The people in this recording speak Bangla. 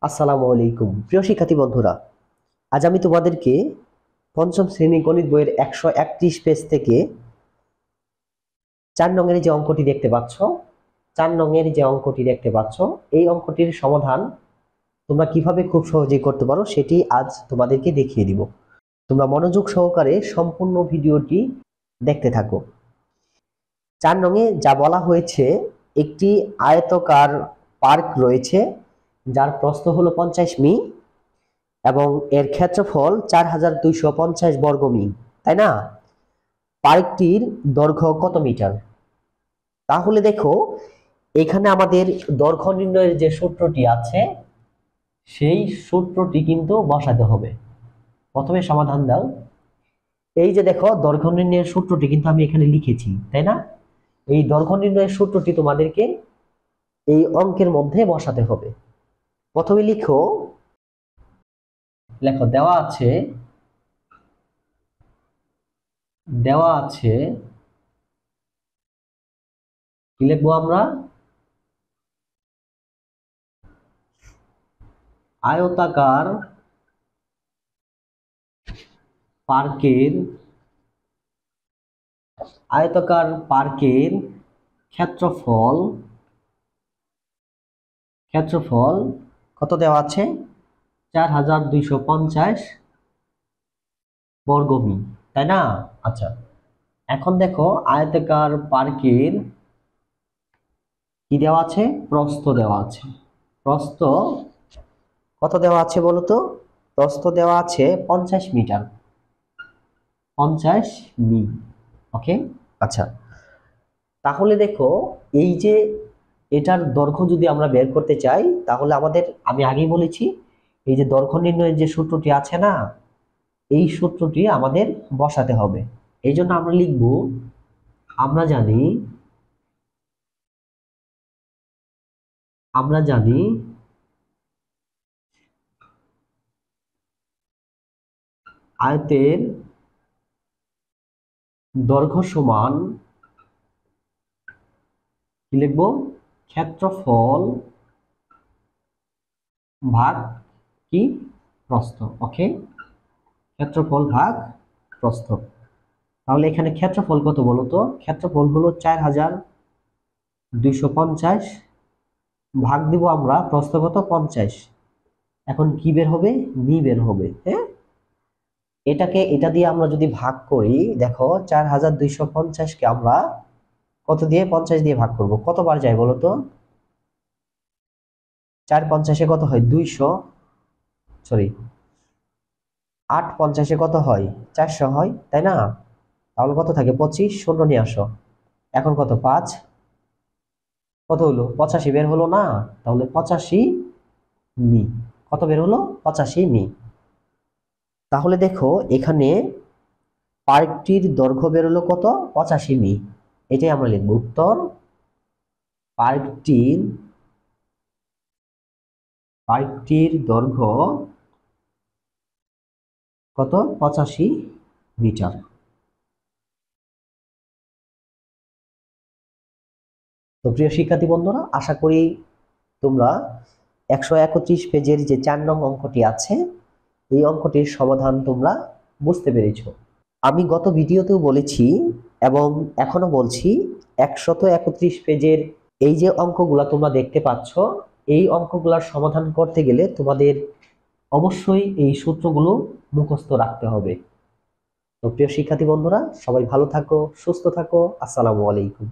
আসসালামু আলাইকুম প্রিয় শিক্ষার্থী বন্ধুরা, আজ আমি তোমাদেরকে পঞ্চম শ্রেণী গণিত বইয়ের 131 পেজ থেকে 4 নংয়ের যে অঙ্কটি দেখতে পাচ্ছ, 4 নংয়ের যে অঙ্কটি দেখতে পাচ্ছ, এই অঙ্কটির সমাধান তোমরা কিভাবে খুব সহজেই করতে পারো সেটি আজ তোমাদেরকে দেখিয়ে দিব। তোমরা মনোযোগ সহকারে সম্পূর্ণ ভিডিওটি দেখতে থাকো। 4 নংয়ে যা বলা হয়েছে, একটি আয়তকার পার্ক রয়েছে যার প্রস্থ হলো 50 মি এবং এর ক্ষেত্রফল 4250 বর্গ মি, তাই না? পার্কটির দৈর্ঘ্য কত মিটার? তাহলে দেখো, এখানে আমাদের দৈর্ঘ্য নির্ণয়ের যে সূত্রটি আছে সেই সূত্রটি কিন্তু বসাতে হবে। প্রথমে সমাধান দাও। এই যে দেখো, দৈর্ঘ্য নির্ণয়ের সূত্রটি কিন্তু আমি এখানে লিখেছি, তাই না? এই দৈর্ঘ্য নির্ণয়ের সূত্রটি তোমাদেরকে এই অঙ্কের মধ্যে বসাতে হবে। প্রথমে লেখো দেওয়া আছে কি লিখবো আমরা? আয়তাকার পার্কের ক্ষেত্রফল কত দেওয়া আছে? 4250 বর্গ মি, তাই না? আচ্ছা, এখন দেখো, আয়তাকার পার্কের কি দেওয়া আছে? প্রস্থ দেওয়া আছে। প্রস্থ কত দেওয়া আছে বলো তো? প্রস্থ দেওয়া আছে 50 মিটার, 50 মি। ওকে, আচ্ছা, তাহলে দেখো, এই যে এটার দৈর্ঘ্য যদি আমরা বের করতে চাই, তাহলে আমাদের, আমি আগেই বলেছি, এই যে দৈর্ঘ্য নির্ণয়ের যে সূত্রটি আছে না, এই সূত্রটি আমাদের বসাতে হবে। এই জন্য আমরা লিখব, আমরা জানি আয়তের দৈর্ঘ্য সমান কি লিখবো? ক্ষেত্রফল ভাগ কি? প্রস্থ। ওকে, ক্ষেত্রফল ভাগ প্রস্থ। তাহলে এখানে ক্ষেত্রফল কত বলো তো? ক্ষেত্রফল হলো 4250, ভাগ দিব আমরা প্রস্থ কত? 50। এখন কি বের হবে? মি বের হবে। হ্যাঁ, এটা দিয়ে আমরা যদি ভাগ করি, দেখো 4250কে আমরা কত দিয়ে? 50 দিয়ে ভাগ করব। কতবার যায় বলো তো? 4×50 কত হয়? 200। সরি, 8×50 কত হয়? 400 হয়, তাই না? তাহলে কত থাকে? 25। শূন্য নিয়ে আসো। এখন কত? 5। কত হলো? 85 বের হলো না? তাহলে 85 মি। কত বের হলো? 85 মি। তাহলে দেখো, এখানে পার্কটির দৈর্ঘ্য বের হলো কত? 85 মি। এটাই আমরা লিখব উত্তর। পার্কটির দৈর্ঘ্য কত? 85 মিটার। তো প্রিয় শিক্ষার্থী বন্ধুরা, আশা করি তোমরা 131 পেজের যে 4 নং অঙ্কটি আছে, এই অঙ্কটির সমাধান তোমরা বুঝতে পেরেছো। আমি গত ভিডিওতেও বলেছি এবং এখনো বলছি, 131 পেজের এই যে অঙ্কগুলা তোমরা দেখতে পাচ্ছ, এই অঙ্কগুলার সমাধান করতে গেলে তোমাদের অবশ্যই এই সূত্রগুলো মুখস্থ রাখতে হবে। তো প্রিয় শিক্ষার্থী বন্ধুরা, সবাই ভালো থাকো, সুস্থ থাকো। আসসালামু আলাইকুম।